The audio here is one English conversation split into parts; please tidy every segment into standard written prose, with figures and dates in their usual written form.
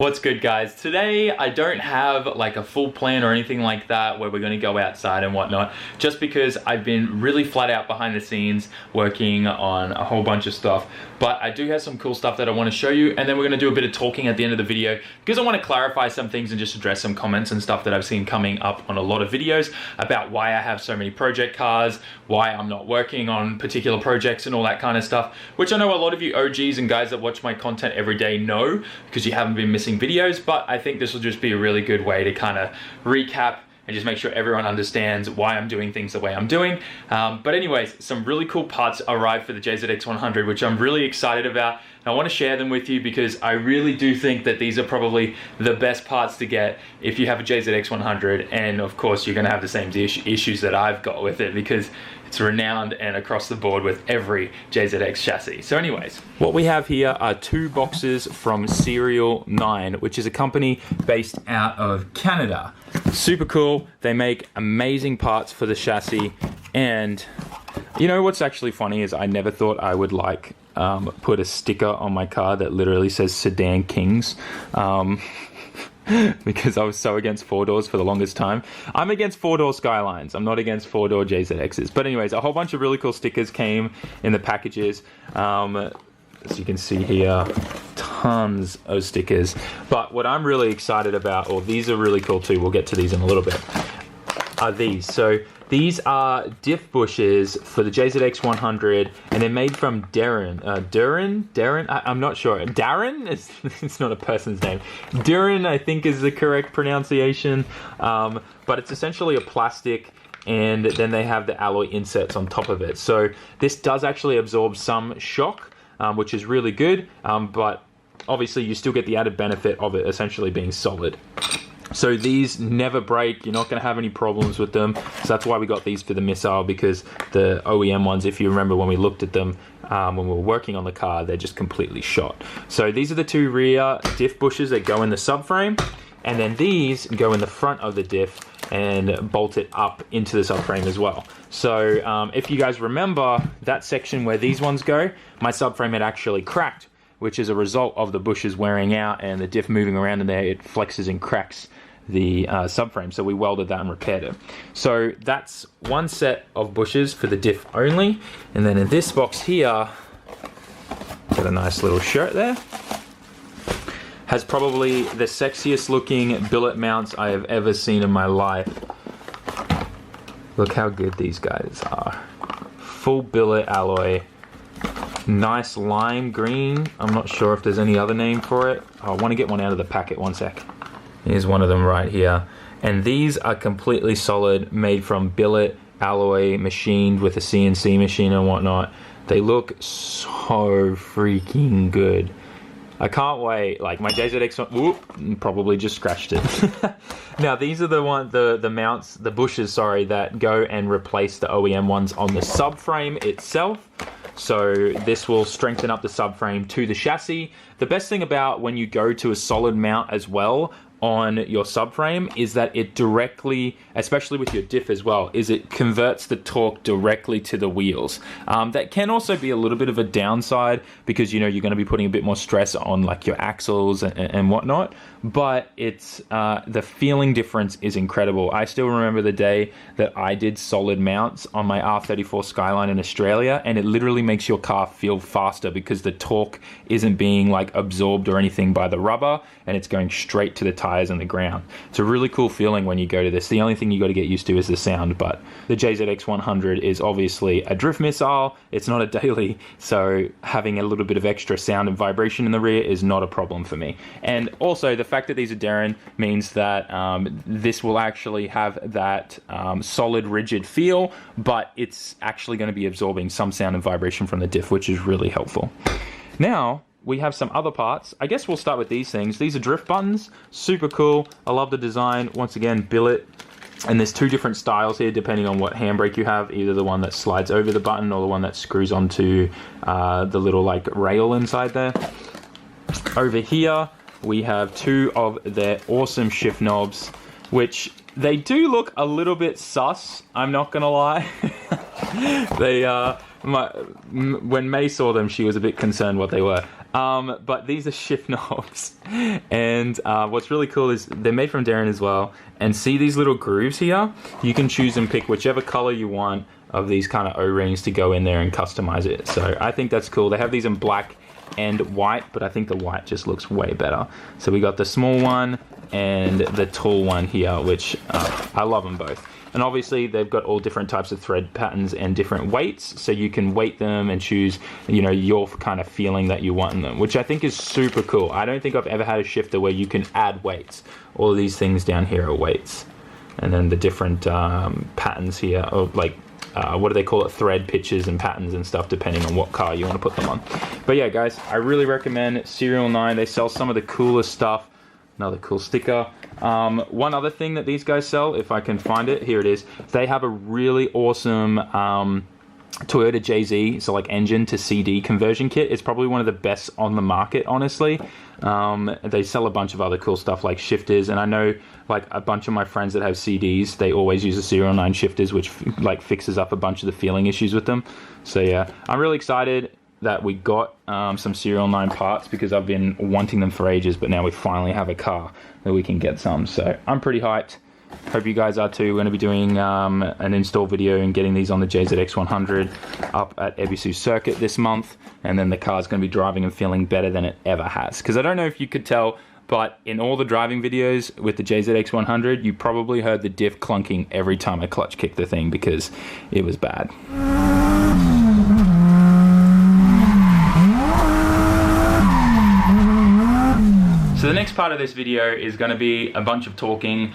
What's good, guys? Today I don't have like a full plan or anything like that where we're going to go outside and whatnot, just because I've been really flat out behind the scenes working on a whole bunch of stuff. But I do have some cool stuff that I want to show you, and then we're going to do a bit of talking at the end of the video because I want to clarify some things and just address some comments and stuff that I've seen coming up on a lot of videos about why I have so many project cars, why I'm not working on particular projects and all that kind of stuff, which I know a lot of you OGs and guys that watch my content every day know because you haven't been missing videos. But I think this will just be a really good way to kind of recap and just make sure everyone understands why I'm doing things the way I'm doing. But anyways, some really cool parts arrived for the JZX100, which I'm really excited about. And I want to share them with you because I really do think that these are probably the best parts to get if you have a JZX100. And of course, you're going to have the same issues that I've got with it because it's renowned and across the board with every JZX chassis. So anyways, what we have here are two boxes from Serial 9, which is a company based out of Canada. Super cool. They make amazing parts for the chassis. And you know what's actually funny is I never thought I would like put a sticker on my car that literally says Sedan Kings. Because I was so against four-doors for the longest time. I'm against four-door Skylines. I'm not against four-door JZXs. But anyways, a whole bunch of really cool stickers came in the packages. As you can see here, tons of stickers. But what I'm really excited about, or these are really cool too, we'll get to these in a little bit, are these. So these are diff bushes for the JZX100, and they're made from Darren. I'm not sure. Darren? It's not a person's name. Darren, I think, is the correct pronunciation. But it's essentially a plastic, and then they have the alloy insets on top of it. So this does actually absorb some shock, which is really good. But obviously, you still get the added benefit of it essentially being solid. So these never break, you're not going to have any problems with them. So that's why we got these for the missile, because the OEM ones, if you remember when we looked at them when we were working on the car, they're just completely shot. So these are the two rear diff bushes that go in the subframe, and then these go in the front of the diff and bolt it up into the subframe as well. So if you guys remember that section where these ones go, my subframe had actually cracked, which is a result of the bushes wearing out and the diff moving around in there. It flexes and cracks the subframe, so we welded that and repaired it. So that's one set of bushes for the diff only. And then in this box here, got a nice little shirt there. Has probably the sexiest looking billet mounts I have ever seen in my life. Look how good these guys are. Full billet alloy. Nice lime green. I'm not sure if there's any other name for it. I want to get one out of the packet, one sec. Here's one of them right here. And these are completely solid, made from billet alloy, machined with a CNC machine and whatnot. They look so freaking good. I can't wait. Like my JZX, whoop, probably just scratched it. Now these are the mounts, the bushes, sorry, that go and replace the OEM ones on the subframe itself. So this will strengthen up the subframe to the chassis. The best thing about when you go to a solid mount as well on your subframe is that it directly, especially with your diff as well, is it converts the torque directly to the wheels. That can also be a little bit of a downside because you know you're going to be putting a bit more stress on like your axles and whatnot, but it's the feeling difference is incredible. I still remember the day that I did solid mounts on my R34 Skyline in Australia, and it literally makes your car feel faster because the torque isn't being like absorbed or anything by the rubber, and it's going straight to the tires and the ground. It's a really cool feeling when you go to this. The only thing you got to get used to is the sound, but the JZX100 is obviously a drift missile. It's not a daily, so having a little bit of extra sound and vibration in the rear is not a problem for me. And also the fact that these are Darren means that this will actually have that solid rigid feel, but it's actually going to be absorbing some sound and vibration from the diff, which is really helpful. Now we have some other parts. I guess we'll start with these things. These are drift buttons, super cool. I love the design. Once again, billet. And there's two different styles here depending on what handbrake you have, either the one that slides over the button or the one that screws onto the little like rail inside there. Over here we have two of their awesome shift knobs, which they do look a little bit sus, I'm not gonna lie. They when May saw them, she was a bit concerned what they were. But these are shift knobs, and what's really cool is they're made from Darren as well. And see these little grooves here? You can choose and pick whichever color you want of these kind of O-rings to go in there and customize it. So I think that's cool. They have these in black and white, but I think the white just looks way better. So we got the small one and the tall one here, which I love them both. And obviously they've got all different types of thread patterns and different weights, so you can weight them and choose, you know, your kind of feeling that you want in them, which I think is super cool. I don't think I've ever had a shifter where you can add weights. All of these things down here are weights, and then the different patterns here, or like what do they call it, thread pitches and patterns and stuff, depending on what car you want to put them on. But yeah, guys, I really recommend Serial 9. They sell some of the coolest stuff. Another cool sticker. One other thing that these guys sell, if I can find it, here it is. They have a really awesome Toyota JZ, so like engine to CD conversion kit. It's probably one of the best on the market, honestly. They sell a bunch of other cool stuff like shifters, and I know like a bunch of my friends that have CDs, they always use the Serial 9 shifters, which like fixes up a bunch of the feeling issues with them. So yeah, I'm really excited that we got some Serial 9 parts, because I've been wanting them for ages, but now we finally have a car that we can get some. So I'm pretty hyped. Hope you guys are too. We're going to be doing an install video and getting these on the JZX100 up at Ebisu Circuit this month, and then the car's going to be driving and feeling better than it ever has. Because I don't know if you could tell, but in all the driving videos with the JZX100, you probably heard the diff clunking every time I clutch kicked the thing, because it was bad. So the next part of this video is going to be a bunch of talking.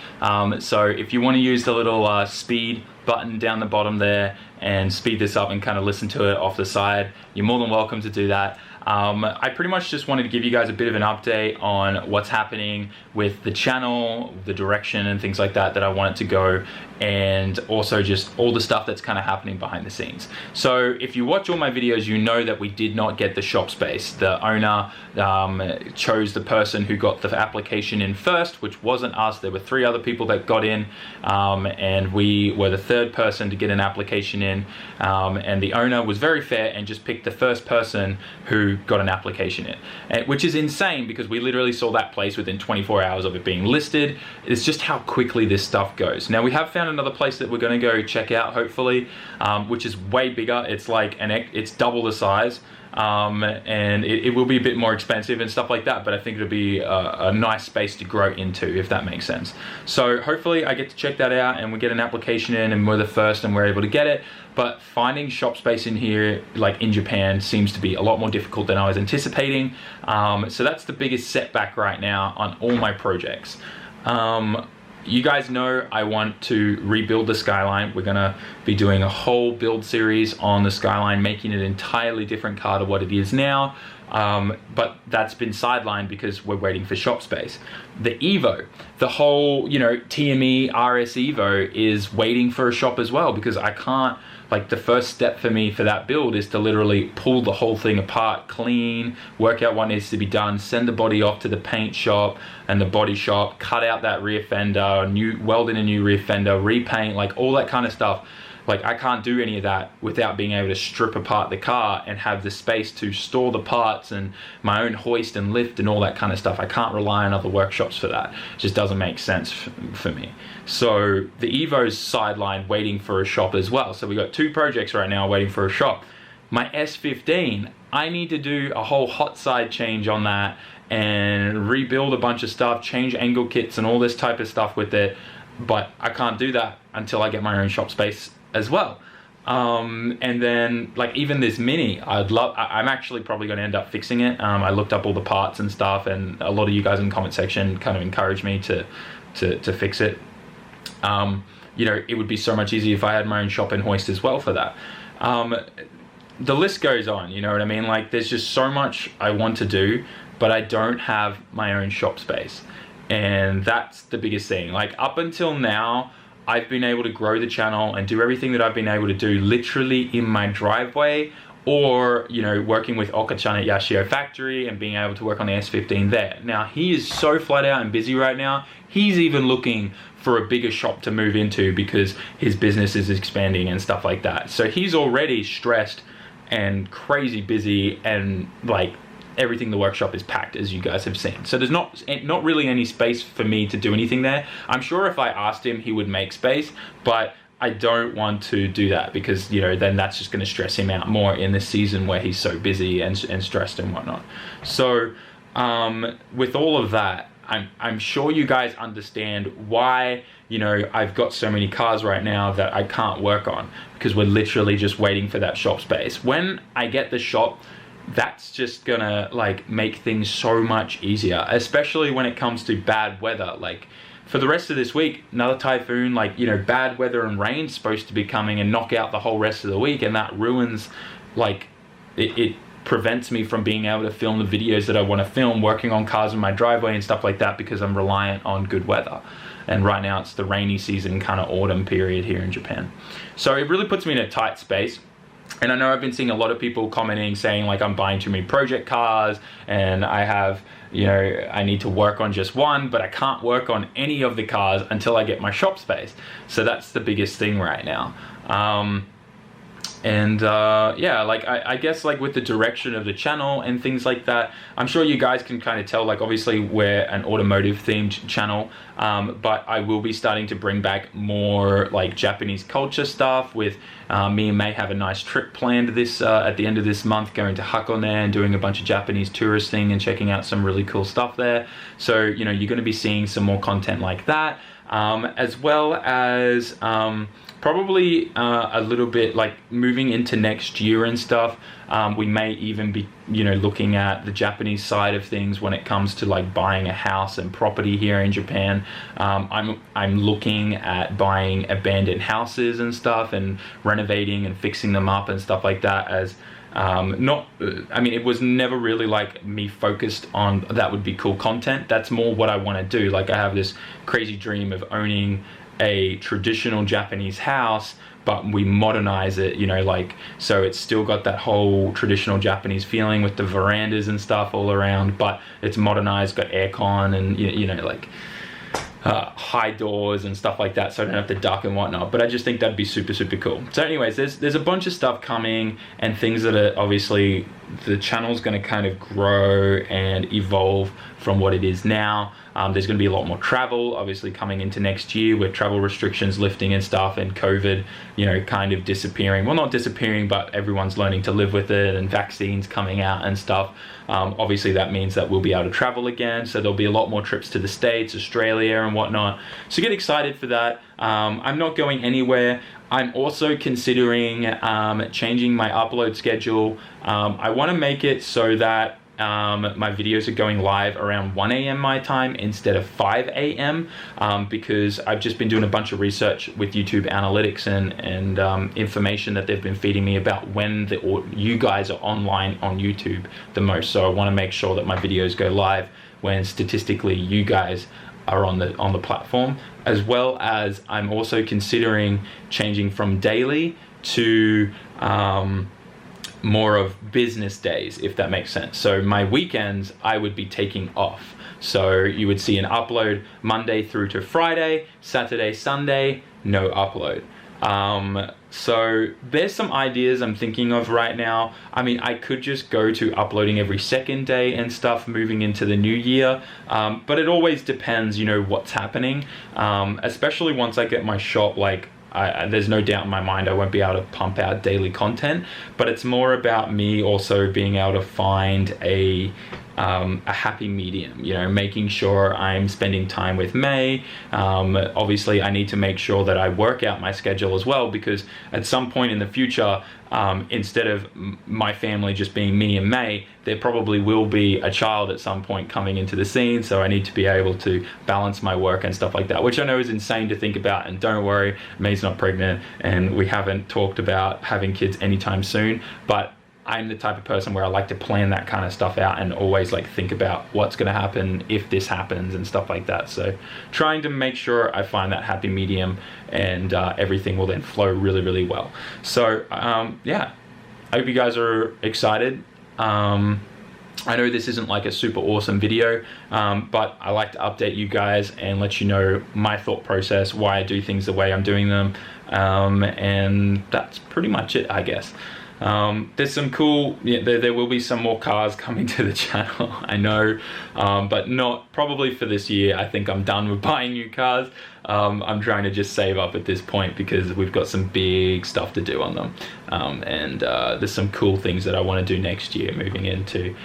So if you want to use the little speed button down the bottom there and speed this up and kind of listen to it off the side, you're more than welcome to do that. I pretty much just wanted to give you guys a bit of an update on what's happening with the channel, the direction and things like that I want it to go, and also just all the stuff that's kind of happening behind the scenes. So if you watch all my videos, you know that we did not get the shop space. The owner chose the person who got the application in first, which wasn't us. There were 3 other people that got in, and we were the 3rd person to get an application in, and the owner was very fair and just picked the first person who got an application in, which is insane, because we literally saw that place within 24 hours of it being listed. It's just how quickly this stuff goes. Now we have found another place that we're going to go check out, hopefully, which is way bigger. It's like it's double the size, and it will be a bit more expensive and stuff like that, but I think it'll be a nice space to grow into, if that makes sense. So hopefully I get to check that out and we get an application in and we're the first and we're able to get it. But finding shop space in here, like in Japan, seems to be a lot more difficult than I was anticipating. So that's the biggest setback right now on all my projects. You guys know I want to rebuild the Skyline. We're gonna be doing a whole build series on the Skyline, making it an entirely different car to what it is now. But that's been sidelined because we're waiting for shop space. The Evo, the whole, you know, TME RS Evo is waiting for a shop as well, because I can't, like, the first step for me for that build is to literally pull the whole thing apart, clean, work out what needs to be done, send the body off to the paint shop and the body shop, cut out that rear fender, weld in a new rear fender, repaint, like all that kind of stuff. Like, I can't do any of that without being able to strip apart the car and have the space to store the parts and my own hoist and lift and all that kind of stuff. I can't rely on other workshops for that. It just doesn't make sense for me. So the Evo's sidelined, waiting for a shop as well. So we got 2 projects right now waiting for a shop. My S15, I need to do a whole hot side change on that and rebuild a bunch of stuff, change angle kits and all this type of stuff with it. But I can't do that until I get my own shop space as well. And then, like, even this Mini, I'm actually probably going to end up fixing it. I looked up all the parts and stuff, and a lot of you guys in the comment section kind of encouraged me to fix it. You know, it would be so much easier if I had my own shop and hoist as well for that. The list goes on, you know what I mean? Like, there's just so much I want to do, but I don't have my own shop space. And that's the biggest thing. Like, up until now, I've been able to grow the channel and do everything that I've been able to do literally in my driveway, or, you know, working with Oka-chan at Yashio Factory and being able to work on the S15 there. Now, he is so flat out and busy right now, he's even looking for a bigger shop to move into because his business is expanding and stuff like that. So he's already stressed and crazy busy and, like, everything in the workshop is packed, as you guys have seen. So there's not really any space for me to do anything there. I'm sure if I asked him, he would make space, but I don't want to do that because, you know, then that's just going to stress him out more in this season where he's so busy and stressed and whatnot. So with all of that, I'm sure you guys understand why, you know, I've got so many cars right now that I can't work on, because we're literally just waiting for that shop space. When I get the shop, that's just gonna like make things so much easier, especially when it comes to bad weather. Like for the rest of this week, another typhoon, like, you know, bad weather and rain supposed to be coming and knock out the whole rest of the week, and that ruins, like, it prevents me from being able to film the videos that I want to film, working on cars in my driveway and stuff like that, because I'm reliant on good weather. And right now it's the rainy season, kind of autumn period here in Japan. So it really puts me in a tight space. And I know I've been seeing a lot of people commenting saying like I'm buying too many project cars and I have, you know, I need to work on just one, but I can't work on any of the cars until I get my shop space. So that's the biggest thing right now. Yeah, like I guess like with the direction of the channel and things like that, I'm sure you guys can kind of tell, like obviously we're an automotive themed channel, but I will be starting to bring back more like Japanese culture stuff with me and May have a nice trip planned this at the end of this month, going to Hakone and doing a bunch of Japanese touristing and checking out some really cool stuff there. So, you know, you're going to be seeing some more content like that, as well as probably a little bit like moving into next year and stuff. We may even be, you know, looking at the Japanese side of things when it comes to like buying a house and property here in Japan. I'm looking at buying abandoned houses and stuff and renovating and fixing them up and stuff like that, as I mean, it was never really like me focused on that would be cool content. That's more what I want to do. Like I have this crazy dream of owning a traditional Japanese house, but we modernize it, you know, like, so it's still got that whole traditional Japanese feeling with the verandas and stuff all around, but it's modernized, got aircon and, you know, like high doors and stuff like that, so I don't have to duck and whatnot. But I just think that'd be super, super cool. So anyways, there's a bunch of stuff coming and things that are obviously, the channel's going to kind of grow and evolve from what it is now. There's going to be a lot more travel, obviously, coming into next year with travel restrictions lifting and stuff, and COVID, you know, kind of disappearing. Well, not disappearing, but everyone's learning to live with it, and vaccines coming out and stuff. Obviously, that means that we'll be able to travel again. So there'll be a lot more trips to the States, Australia, and whatnot. So get excited for that. I'm not going anywhere. I'm also considering changing my upload schedule. I want to make it so that my videos are going live around 1 a.m. my time instead of 5 a.m. Because I've just been doing a bunch of research with YouTube analytics and information that they've been feeding me about when you guys are online on YouTube the most. So I want to make sure that my videos go live when statistically you guys are on the platform, as well as I'm also considering changing from daily to more of business days, if that makes sense. So my weekends I would be taking off. So you would see an upload Monday through to Friday, Saturday, Sunday, no upload. So there's some ideas I'm thinking of right now. I mean, I could just go to uploading every second day and stuff moving into the new year. But it always depends, you know, what's happening. Especially once I get my shop, like, there's no doubt in my mind I won't be able to pump out daily content, but it's more about me also being able to find a happy medium, you know, making sure I'm spending time with May. Obviously I need to make sure that I work out my schedule as well, because at some point in the future, instead of my family just being me and May, there probably will be a child at some point coming into the scene, so I need to be able to balance my work and stuff like that, which I know is insane to think about. And don't worry, May's not pregnant and we haven't talked about having kids anytime soon, but I'm the type of person where I like to plan that kind of stuff out and always like think about what's going to happen if this happens and stuff like that. So trying to make sure I find that happy medium, and everything will then flow really, really well. So yeah, I hope you guys are excited. I know this isn't like a super awesome video, but I like to update you guys and let you know my thought process, why I do things the way I'm doing them, and that's pretty much it, I guess. There's some cool, there will be some more cars coming to the channel, I know, but not probably for this year. I think I'm done with buying new cars. I'm trying to just save up at this point because we've got some big stuff to do on them, and there's some cool things that I want to do next year, moving into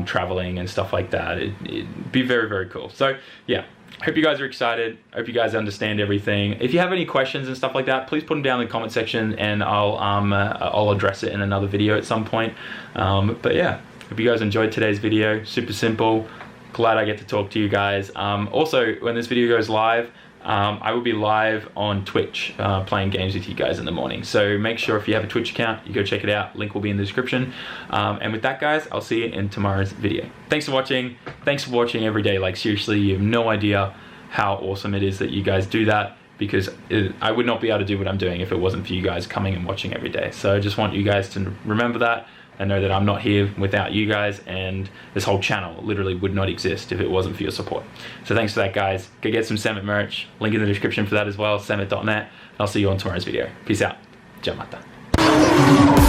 traveling and stuff like that. It'd be very, very cool. So yeah, hope you guys are excited. Hope you guys understand everything. If you have any questions and stuff like that, please put them down in the comment section, and I'll address it in another video at some point. But yeah, hope you guys enjoyed today's video. Super simple. Glad I get to talk to you guys. Also, when this video goes live, I will be live on Twitch playing games with you guys in the morning. So make sure if you have a Twitch account, you go check it out. Link will be in the description. And with that, guys, I'll see you in tomorrow's video. Thanks for watching. Thanks for watching every day. Like, seriously, you have no idea how awesome it is that you guys do that, because I would not be able to do what I'm doing if it wasn't for you guys coming and watching every day. So I just want you guys to remember that, and know that I'm not here without you guys, and this whole channel literally would not exist if it wasn't for your support. So thanks for that, guys. Go get some SAMMIT merch. Link in the description for that as well, sammit.net. I'll see you on tomorrow's video. Peace out. Ciao, mata.